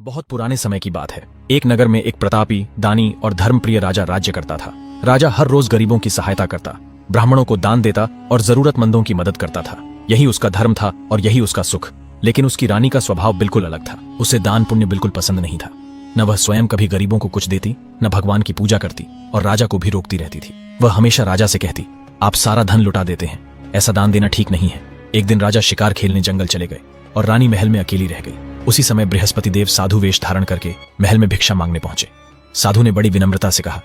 बहुत पुराने समय की बात है। एक नगर में एक प्रतापी, दानी और धर्मप्रिय राजा राज्य करता था। राजा हर रोज गरीबों की सहायता करता, ब्राह्मणों को दान देता और जरूरतमंदों की मदद करता था। यही उसका धर्म था और यही उसका सुख। लेकिन उसकी रानी का स्वभाव बिल्कुल अलग था। उसे दान पुण्य बिल्कुल पसंद नहीं था। न वह स्वयं कभी गरीबों को कुछ देती, न भगवान की पूजा करती और राजा को भी रोकती रहती थी। वह हमेशा राजा से कहती, आप सारा धन लुटा देते हैं, ऐसा दान देना ठीक नहीं है। एक दिन राजा शिकार खेलने जंगल चले गए और रानी महल में अकेली रह गई। उसी समय बृहस्पति देव साधु वेश धारण करके महल में भिक्षा मांगने पहुंचे। साधु ने बड़ी विनम्रता से कहा,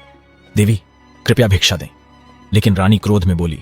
देवी कृपया भिक्षा दें। लेकिन रानी क्रोध में बोली,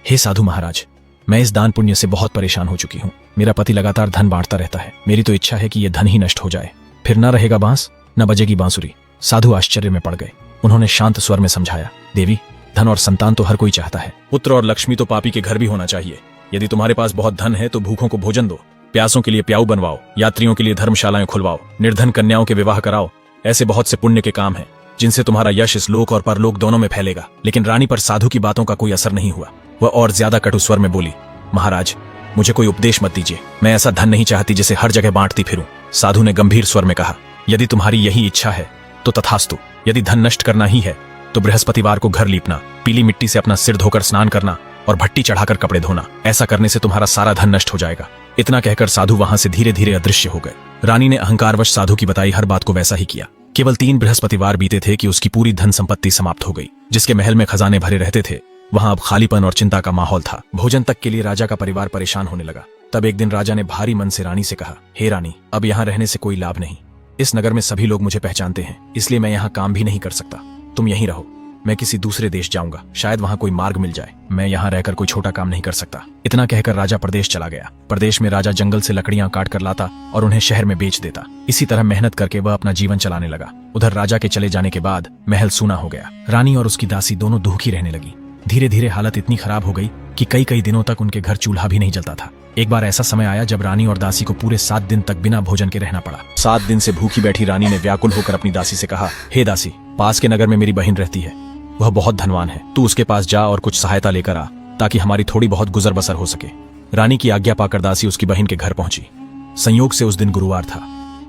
हे साधु महाराज, मैं इस दान पुण्य से बहुत परेशान हो चुकी हूँ। मेरा पति लगातार धन बांटता रहता है। मेरी तो इच्छा है कि यह धन ही नष्ट हो जाए, फिर न रहेगा बांस न बजेगी बांसुरी। साधु आश्चर्य में पड़ गए। उन्होंने शांत स्वर में समझाया, देवी धन और संतान तो हर कोई चाहता है, पुत्र और लक्ष्मी तो पापी के घर भी होना चाहिए। यदि तुम्हारे पास बहुत धन है तो भूखों को भोजन दो, प्यासों के लिए प्याऊ बनवाओ, यात्रियों के लिए धर्मशालाएं खुलवाओ, निर्धन कन्याओं के विवाह कराओ। ऐसे बहुत से पुण्य के काम हैं जिनसे तुम्हारा यश इस लोक और परलोक दोनों में फैलेगा। लेकिन रानी पर साधु की बातों का कोई असर नहीं हुआ। वह और ज्यादा कटु स्वर में बोली, महाराज मुझे कोई उपदेश मत दीजिए। मैं ऐसा धन नहीं चाहती जिसे हर जगह बांटती फिरूं। साधु ने गंभीर स्वर में कहा, यदि तुम्हारी यही इच्छा है तो तथास्तु। यदि धन नष्ट करना ही है तो बृहस्पतिवार को घर लीपना, पीली मिट्टी से अपना सिर धोकर स्नान करना और भट्टी चढ़ाकर कपड़े धोना। ऐसा करने से तुम्हारा सारा धन नष्ट हो जाएगा। इतना कहकर साधु वहां से धीरे धीरे अदृश्य हो गए। रानी ने अहंकारवश साधु की बताई हर बात को वैसा ही किया। केवल 3 बृहस्पतिवार बीते थे कि उसकी पूरी धन संपत्ति समाप्त हो गई। जिसके महल में खजाने भरे रहते थे वहां अब खालीपन और चिंता का माहौल था। भोजन तक के लिए राजा का परिवार परेशान होने लगा। तब एक दिन राजा ने भारी मन से रानी से कहा, हे रानी, अब यहाँ रहने से कोई लाभ नहीं। इस नगर में सभी लोग मुझे पहचानते हैं, इसलिए मैं यहाँ काम भी नहीं कर सकता। तुम यहीं रहो, मैं किसी दूसरे देश जाऊंगा, शायद वहां कोई मार्ग मिल जाए। मैं यहाँ रहकर कोई छोटा काम नहीं कर सकता। इतना कहकर राजा प्रदेश चला गया। प्रदेश में राजा जंगल से लकड़ियां काट कर लाता और उन्हें शहर में बेच देता। इसी तरह मेहनत करके वह अपना जीवन चलाने लगा। उधर राजा के चले जाने के बाद महल सूना हो गया। रानी और उसकी दासी दोनों दुखी रहने लगी। धीरे धीरे हालत इतनी खराब हो गई कि कई दिनों तक उनके घर चूल्हा भी नहीं जलता था। एक बार ऐसा समय आया जब रानी और दासी को पूरे 7 दिन तक बिना भोजन के रहना पड़ा। 7 दिन से भूखी बैठी रानी ने व्याकुल होकर अपनी दासी से कहा, हे दासी, पास के नगर में मेरी बहन रहती है, वह बहुत धनवान है। तू उसके पास जा और कुछ सहायता लेकर आ, ताकि हमारी थोड़ी बहुत गुजर बसर हो सके। रानी की आज्ञा पाकर दासी उसकी बहन के घर पहुंची। संयोग से उस दिन गुरुवार था।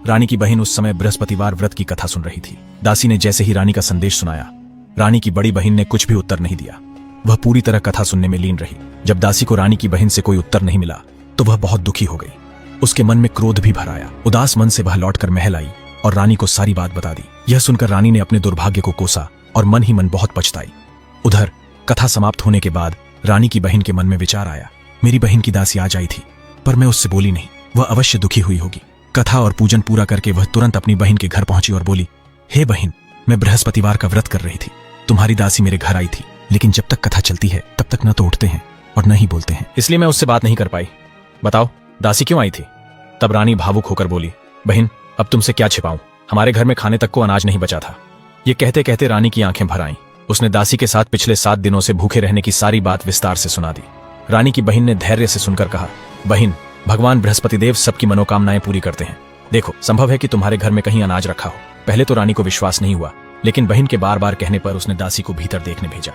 रानी की बहन उस समय बृहस्पतिवार व्रत की कथा सुन रही थी। दासी ने जैसे ही रानी का संदेश सुनाया, रानी की बड़ी बहन ने कुछ भी उत्तर नहीं दिया। वह पूरी तरह कथा सुनने में लीन रही। जब दासी को रानी की बहन से कोई उत्तर नहीं मिला तो वह बहुत दुखी हो गई। उसके मन में क्रोध भी भर आया। उदास मन से वह लौटकर महल आई और रानी को सारी बात बता दी। यह सुनकर रानी ने अपने दुर्भाग्य को कोसा और मन ही मन बहुत पछताई। उधर कथा समाप्त होने के बाद रानी की बहन के मन में विचार आया, मेरी बहन की दासी आज आई थी पर मैं उससे बोली नहीं, वह अवश्य दुखी हुई होगी। कथा और पूजन पूरा करके वह तुरंत अपनी बहन के घर पहुंची और बोली, हे बहन, मैं बृहस्पतिवार का व्रत कर रही थी। तुम्हारी दासी मेरे घर आई थी, लेकिन जब तक कथा चलती है तब तक न तो उठते हैं और न ही बोलते हैं, इसलिए मैं उससे बात नहीं कर पाई। बताओ दासी क्यों आई थी? तब रानी भावुक होकर बोली, बहन अब तुमसे क्या छिपाऊं, हमारे घर में खाने तक को अनाज नहीं बचा था। ये कहते कहते रानी की आंखें भर आईं। उसने दासी के साथ पिछले 7 दिनों से भूखे रहने की सारी बात विस्तार से सुना दी। रानी की बहन ने धैर्य से सुनकर कहा, बहन, भगवान बृहस्पति देव सबकी मनोकामनाएं पूरी करते हैं। देखो, संभव है कि तुम्हारे घर में कहीं अनाज रखा हो। पहले तो रानी को विश्वास नहीं हुआ, लेकिन बहन के बार बार कहने पर उसने दासी को भीतर देखने भेजा।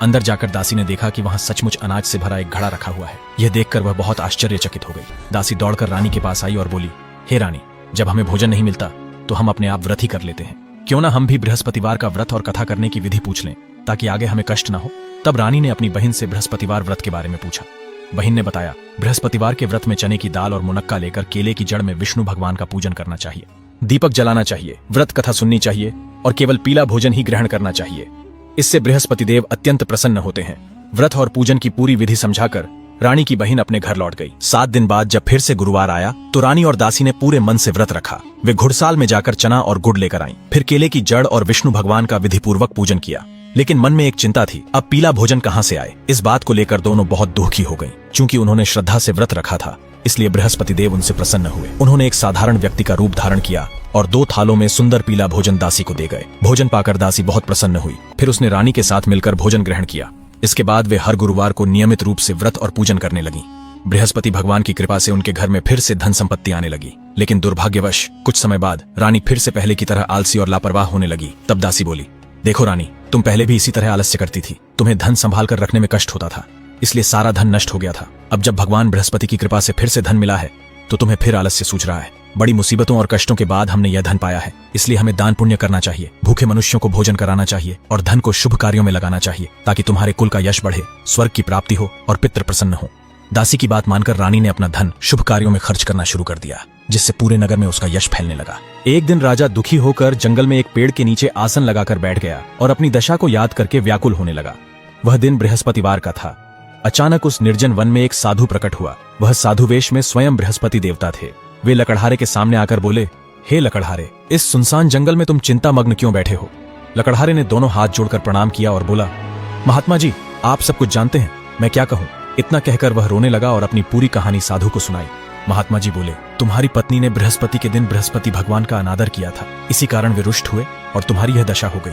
अंदर जाकर दासी ने देखा कि वहां सचमुच अनाज से भरा एक घड़ा रखा हुआ है। यह देखकर वह बहुत आश्चर्यचकित हो गई। दासी दौड़कर रानी के पास आई और बोली, हे रानी, जब हमें भोजन नहीं मिलता तो हम अपने आप व्रत ही कर लेते हैं। क्यों ना हम भी बृहस्पतिवार का व्रत और कथा करने की विधि पूछ लें, ताकि आगे हमें कष्ट ना हो। तब रानी ने अपनी बहन से बृहस्पतिवार व्रत के बारे में पूछा। बहन ने बताया, बृहस्पतिवार के व्रत में चने की दाल और मुनक्का लेकर केले की जड़ में विष्णु भगवान का पूजन करना चाहिए, दीपक जलाना चाहिए, व्रत कथा सुननी चाहिए और केवल पीला भोजन ही ग्रहण करना चाहिए। इससे बृहस्पति देव अत्यंत प्रसन्न होते हैं। व्रत और पूजन की पूरी विधि समझाकर रानी की बहन अपने घर लौट गई। 7 दिन बाद जब फिर से गुरुवार आया तो रानी और दासी ने पूरे मन से व्रत रखा। वे घुड़साल में जाकर चना और गुड़ लेकर आईं। फिर केले की जड़ और विष्णु भगवान का विधिपूर्वक पूजन किया। लेकिन मन में एक चिंता थी, अब पीला भोजन कहां से आए। इस बात को लेकर दोनों बहुत दुखी हो गईं। चूंकि उन्होंने श्रद्धा से व्रत रखा था, इसलिए बृहस्पति देव उनसे प्रसन्न हुए। उन्होंने एक साधारण व्यक्ति का रूप धारण किया और 2 थालों में सुंदर पीला भोजन दासी को दे गए। भोजन पाकर दासी बहुत प्रसन्न हुई। फिर उसने रानी के साथ मिलकर भोजन ग्रहण किया। इसके बाद वे हर गुरुवार को नियमित रूप से व्रत और पूजन करने लगी। बृहस्पति भगवान की कृपा से उनके घर में फिर से धन संपत्ति आने लगी। लेकिन दुर्भाग्यवश कुछ समय बाद रानी फिर से पहले की तरह आलसी और लापरवाह होने लगी। तब दासी बोली, देखो रानी, तुम पहले भी इसी तरह आलस्य करती थी। तुम्हें धन संभाल कर रखने में कष्ट होता था, इसलिए सारा धन नष्ट हो गया था। अब जब भगवान बृहस्पति की कृपा से फिर से धन मिला है तो तुम्हें फिर आलस्य सूझ रहा है। बड़ी मुसीबतों और कष्टों के बाद हमने यह धन पाया है, इसलिए हमें दान पुण्य करना चाहिए, भूखे मनुष्यों को भोजन कराना चाहिए और धन को शुभ कार्यों में लगाना चाहिए, ताकि तुम्हारे कुल का यश बढ़े, स्वर्ग की प्राप्ति हो और पितृ प्रसन्न हो। दासी की बात मानकर रानी ने अपना धन शुभ कार्यों में खर्च करना शुरू कर दिया, जिससे पूरे नगर में उसका यश फैलने लगा। एक दिन राजा दुखी होकर जंगल में एक पेड़ के नीचे आसन लगाकर बैठ गया और अपनी दशा को याद करके व्याकुल होने लगा। वह दिन बृहस्पतिवार का था। अचानक उस निर्जन वन में एक साधु प्रकट हुआ। वह साधु वेश में स्वयं बृहस्पति देवता थे। वे लकड़हारे के सामने आकर बोले, हे लकड़हारे, इस सुनसान जंगल में तुम चिंतामग्न क्यों बैठे हो? लकड़हारे ने दोनों हाथ जोड़कर प्रणाम किया और बोला, महात्मा जी, आप सब कुछ जानते हैं, मैं क्या कहूँ। इतना कहकर वह रोने लगा और अपनी पूरी कहानी साधु को सुनाई। महात्मा जी बोले, तुम्हारी पत्नी ने बृहस्पति के दिन बृहस्पति भगवान का अनादर किया था, इसी कारण वे रुष्ट हुए और तुम्हारी यह दशा हो गई।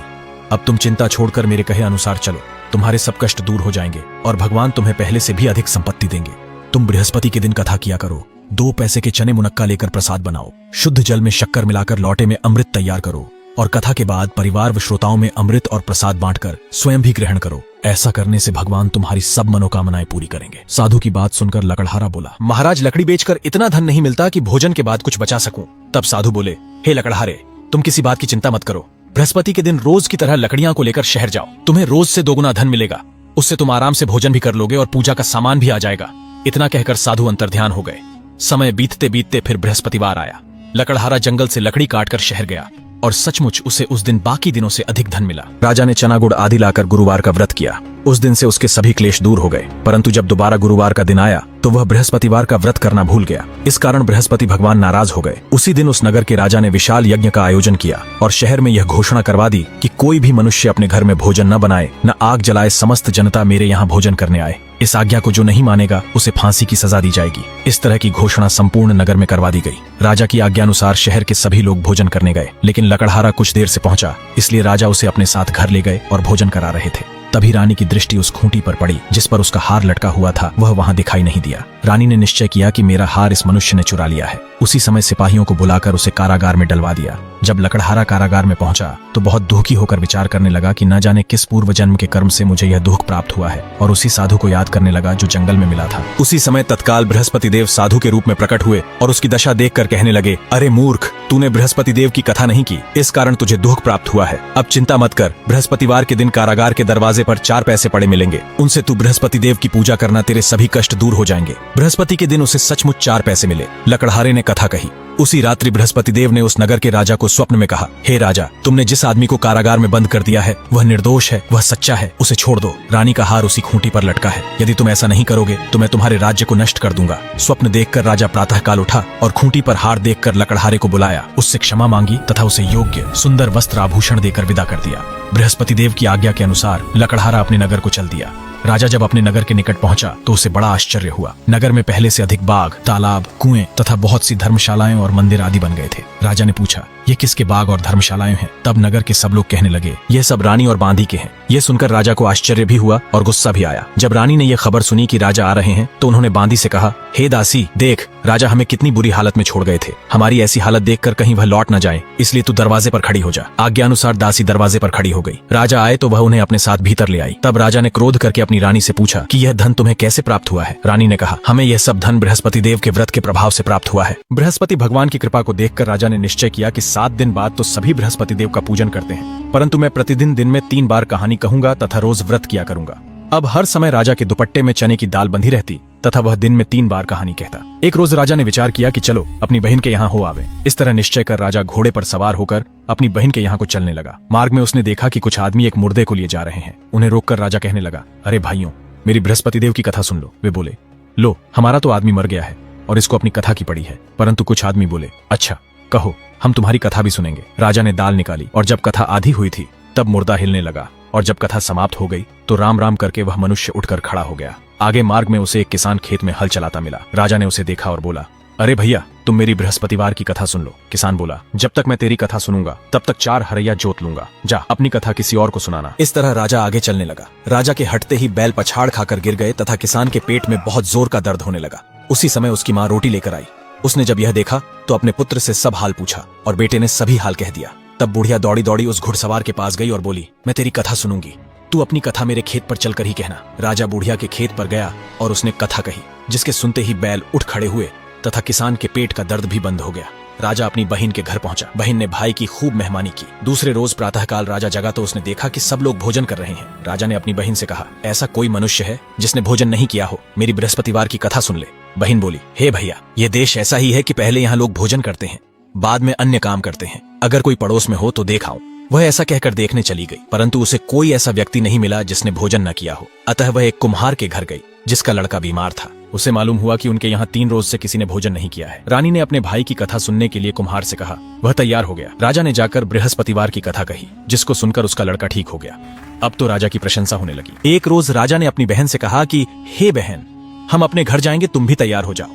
अब तुम चिंता छोड़कर मेरे कहे अनुसार चलो, तुम्हारे सब कष्ट दूर हो जाएंगे और भगवान तुम्हें पहले से भी अधिक संपत्ति देंगे। तुम बृहस्पति के दिन कथा किया करो, 2 पैसे के चने मुनक्का लेकर प्रसाद बनाओ, शुद्ध जल में शक्कर मिलाकर लौटे में अमृत तैयार करो और कथा के बाद परिवार व श्रोताओं में अमृत और प्रसाद बांटकर स्वयं भी ग्रहण करो। ऐसा करने से भगवान तुम्हारी सब मनोकामनाएं पूरी करेंगे। साधु की बात सुनकर लकड़हारा बोला, महाराज, लकड़ी बेचकर इतना धन नहीं मिलता कि भोजन के बाद कुछ बचा सकूं। तब साधु बोले, हे लकड़हारे, तुम किसी बात की चिंता मत करो। बृहस्पति के दिन रोज की तरह लकड़ियां को लेकर शहर जाओ, तुम्हें रोज से 2 गुना धन मिलेगा। उससे तुम आराम से भोजन भी कर लोगे और पूजा का सामान भी आ जाएगा। इतना कहकर साधु अंतर्ध्यान हो गए। समय बीतते बीतते फिर बृहस्पतिवार आया। लकड़हारा जंगल से लकड़ी काटकर शहर गया और सचमुच उसे उस दिन बाकी दिनों से अधिक धन मिला। राजा ने चना गुड़ आदि लाकर गुरुवार का व्रत किया। उस दिन से उसके सभी क्लेश दूर हो गए, परंतु जब दोबारा गुरुवार का दिन आया तो वह बृहस्पतिवार का व्रत करना भूल गया। इस कारण बृहस्पति भगवान नाराज हो गए। उसी दिन उस नगर के राजा ने विशाल यज्ञ का आयोजन किया और शहर में यह घोषणा करवा दी कि कोई भी मनुष्य अपने घर में भोजन न बनाए, न आग जलाए, समस्त जनता मेरे यहाँ भोजन करने आए। इस आज्ञा को जो नहीं मानेगा उसे फांसी की सजा दी जाएगी। इस तरह की घोषणा संपूर्ण नगर में करवा दी गई। राजा की आज्ञानुसार शहर के सभी लोग भोजन करने गए, लेकिन लकड़हारा कुछ देर से पहुंचा, इसलिए राजा उसे अपने साथ घर ले गए और भोजन करा रहे थे। तभी रानी की दृष्टि उस खूंटी पर पड़ी जिस पर उसका हार लटका हुआ था। वह वहां दिखाई नहीं दिया। रानी ने निश्चय किया कि मेरा हार इस मनुष्य ने चुरा लिया है। उसी समय सिपाहियों को बुलाकर उसे कारागार में डलवा दिया। जब लकड़हारा कारागार में पहुंचा तो बहुत दुखी होकर विचार करने लगा कि न जाने किस पूर्व जन्म के कर्म से मुझे यह दुख प्राप्त हुआ है, और उसी साधु को याद करने लगा जो जंगल में मिला था। उसी समय तत्काल बृहस्पति देव साधु के रूप में प्रकट हुए और उसकी दशा देखकर कहने लगे, अरे मूर्ख, तूने बृहस्पति देव की कथा नहीं की, इस कारण तुझे दुख प्राप्त हुआ है। अब चिंता मत कर, बृहस्पतिवार के दिन कारागार के दरवाजे पर 4 पैसे पड़े मिलेंगे, उनसे तू बृहस्पति देव की पूजा करना, तेरे सभी कष्ट दूर हो जाएंगे। बृहस्पति के दिन उसे सचमुच 4 पैसे मिले। लकड़हारे ने कथा कही। उसी रात्रि बृहस्पति देव ने उस नगर के राजा को स्वप्न में कहा, हे राजा, तुमने जिस आदमी को कारागार में बंद कर दिया है वह निर्दोष है, वह सच्चा है, उसे छोड़ दो। रानी का हार उसी खूंटी पर लटका है। यदि तुम ऐसा नहीं करोगे तो मैं तुम्हारे राज्य को नष्ट कर दूंगा। स्वप्न देखकर राजा प्रातःकाल उठा और खूंटी पर हार देखकर लकड़हारे को बुलाया, उससे क्षमा मांगी तथा उसे योग्य सुंदर वस्त्र आभूषण देकर विदा कर दिया। बृहस्पति देव की आज्ञा के अनुसार लकड़हारा अपने नगर को चल दिया। राजा जब अपने नगर के निकट पहुंचा तो उसे बड़ा आश्चर्य हुआ। नगर में पहले से अधिक बाग, तालाब, कुएं तथा बहुत सी धर्मशालाएं और मंदिर आदि बन गए थे। राजा ने पूछा, ये किसके बाग और धर्मशालाएं हैं? तब नगर के सब लोग कहने लगे, ये सब रानी और बांदी के हैं। ये सुनकर राजा को आश्चर्य भी हुआ और गुस्सा भी आया। जब रानी ने यह खबर सुनी कि राजा आ रहे हैं तो उन्होंने बांदी से कहा, हे दासी, देख, राजा हमें कितनी बुरी हालत में छोड़ गए थे। हमारी ऐसी हालत देखकर कहीं वह लौट न जाए, इसलिए तू दरवाजे पर खड़ी हो जा। आज्ञानुसार दासी दरवाजे पर खड़ी हो गई। राजा आए तो वह उन्हें अपने साथ भीतर ले आई। तब राजा ने क्रोध करके अपनी रानी से पूछा कि यह धन तुम्हें कैसे प्राप्त हुआ है? रानी ने कहा, हमें यह सब धन बृहस्पति देव के व्रत के प्रभाव से प्राप्त हुआ है। बृहस्पति भगवान की कृपा को देखकर राजा ने निश्चय किया कि 7 दिन बाद तो सभी बृहस्पति देव का पूजन करते हैं, परंतु मैं प्रतिदिन दिन में 3 बार कहानी कहूंगा तथा रोज व्रत किया करूंगा। अब हर समय राजा के दुपट्टे में चने की दाल बंधी रहती तथा वह दिन में 3 बार कहानी कहता। एक रोज राजा ने विचार किया कि चलो अपनी बहन के यहाँ हो आवे। इस तरह निश्चय कर राजा घोड़े पर सवार होकर अपनी बहन के यहाँ को चलने लगा। मार्ग में उसने देखा कि कुछ आदमी एक मुर्दे को लिए जा रहे हैं। उन्हें रोककर राजा कहने लगा, अरे भाइयों, मेरी बृहस्पति देव की कथा सुन लो। वे बोले, लो, हमारा तो आदमी मर गया है और इसको अपनी कथा की पड़ी है। परंतु कुछ आदमी बोले, अच्छा कहो, हम तुम्हारी कथा भी सुनेंगे। राजा ने दाल निकाली और जब कथा आधी हुई थी तब मुर्दा हिलने लगा, और जब कथा समाप्त हो गई तो राम राम करके वह मनुष्य उठकर खड़ा हो गया। आगे मार्ग में उसे एक किसान खेत में हल चलाता मिला। राजा ने उसे देखा और बोला, अरे भैया, तुम मेरी बृहस्पतिवार की कथा सुन लो। किसान बोला, जब तक मैं तेरी कथा सुनूंगा तब तक 4 हरैया जोत लूंगा। जा अपनी कथा किसी और को सुनाना। इस तरह राजा आगे चलने लगा। राजा के हटते ही बैल पछाड़ खाकर गिर गए तथा किसान के पेट में बहुत जोर का दर्द होने लगा। उसी समय उसकी माँ रोटी लेकर आई। उसने जब यह देखा तो अपने पुत्र से सब हाल पूछा और बेटे ने सभी हाल कह दिया। तब बुढ़िया दौड़ी दौड़ी उस घुड़सवार के पास गई और बोली, मैं तेरी कथा सुनूंगी, तू अपनी कथा मेरे खेत पर चलकर ही कहना। राजा बुढ़िया के खेत पर गया और उसने कथा कही, जिसके सुनते ही बैल उठ खड़े हुए तथा किसान के पेट का दर्द भी बंद हो गया। राजा अपनी बहन के घर पहुंचा। बहन ने भाई की खूब मेहमानी की। दूसरे रोज प्रातःकाल राजा जगा तो उसने देखा कि सब लोग भोजन कर रहे हैं। राजा ने अपनी बहन से कहा, ऐसा कोई मनुष्य है जिसने भोजन नहीं किया हो? मेरी बृहस्पतिवार की कथा सुन ले। बहन बोली, हे भैया, ये देश ऐसा ही है कि पहले यहाँ लोग भोजन करते हैं, बाद में अन्य काम करते हैं। अगर कोई पड़ोस में हो तो देख आऊं। वह ऐसा कहकर देखने चली गई, परंतु उसे कोई ऐसा व्यक्ति नहीं मिला जिसने भोजन न किया हो। अतः वह एक कुम्हार के घर गई जिसका लड़का बीमार था। उसे मालूम हुआ कि उनके यहाँ 3 रोज से किसी ने भोजन नहीं किया है। रानी ने अपने भाई की कथा सुनने के लिए कुम्हार से कहा। वह तैयार हो गया। राजा ने जाकर बृहस्पतिवार की कथा कही, जिसको सुनकर उसका लड़का ठीक हो गया। अब तो राजा की प्रशंसा होने लगी। एक रोज राजा ने अपनी बहन से कहा कि हे बहन, हम अपने घर जाएंगे, तुम भी तैयार हो जाओ।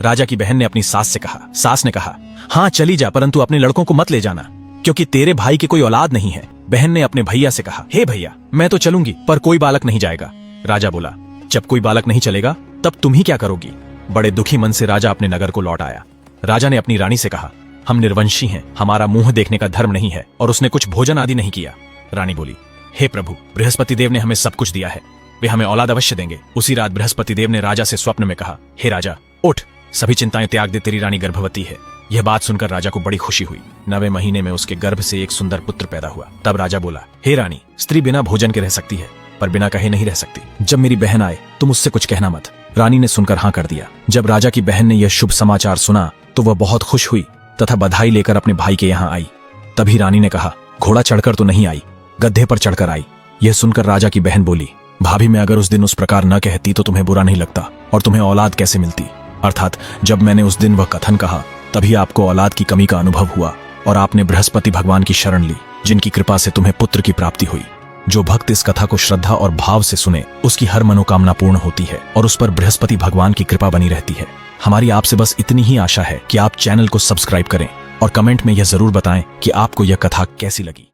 राजा की बहन ने अपनी सास से कहा। सास ने कहा, हाँ चली जा, परंतु अपने लड़कों को मत ले जाना, क्योंकि तेरे भाई की कोई औलाद नहीं है। बहन ने अपने भैया से कहा, हे भैया, मैं तो चलूंगी, पर कोई बालक नहीं जाएगा। राजा बोला, जब कोई बालक नहीं चलेगा तब तुम ही क्या करोगी? बड़े दुखी मन से राजा अपने नगर को लौट आया। राजा ने अपनी रानी से कहा, हम निर्वंशी हैं, हमारा मुंह देखने का धर्म नहीं है, और उसने कुछ भोजन आदि नहीं किया। रानी बोली, हे प्रभु, बृहस्पति देव ने हमें सब कुछ दिया है, वे हमें औलाद अवश्य देंगे। उसी रात बृहस्पति देव ने राजा से स्वप्न में कहा, हे राजा, उठ, सभी चिंताएं त्याग दे, तेरी रानी गर्भवती है। यह बात सुनकर राजा को बड़ी खुशी हुई। 9वें महीने में उसके गर्भ से एक सुंदर पुत्र पैदा हुआ। तब राजा बोला, हे रानी, स्त्री बिना भोजन के रह सकती है, पर बिना कहे नहीं रह सकती। जब मेरी बहन आए तुम उससे कुछ कहना मत। रानी ने सुनकर हाँ कर दिया। जब राजा की बहन ने यह शुभ समाचार सुना तो वह बहुत खुश हुई तथा बधाई लेकर अपने भाई के यहाँ आई। तभी रानी ने कहा, घोड़ा चढ़कर तो नहीं आई, गड्ढे पर चढ़कर आई। यह सुनकर राजा की बहन बोली, भाभी, मैं अगर उस दिन उस प्रकार न कहती तो तुम्हें बुरा नहीं लगता, और तुम्हें औलाद कैसे मिलती? अर्थात जब मैंने उस दिन वह कथन कहा तभी आपको औलाद की कमी का अनुभव हुआ, और आपने बृहस्पति भगवान की शरण ली, जिनकी कृपा से तुम्हें पुत्र की प्राप्ति हुई। जो भक्त इस कथा को श्रद्धा और भाव से सुने, उसकी हर मनोकामना पूर्ण होती है और उस पर बृहस्पति भगवान की कृपा बनी रहती है। हमारी आपसे बस इतनी ही आशा है कि आप चैनल को सब्सक्राइब करें और कमेंट में यह जरूर बताएं कि आपको यह कथा कैसी लगी।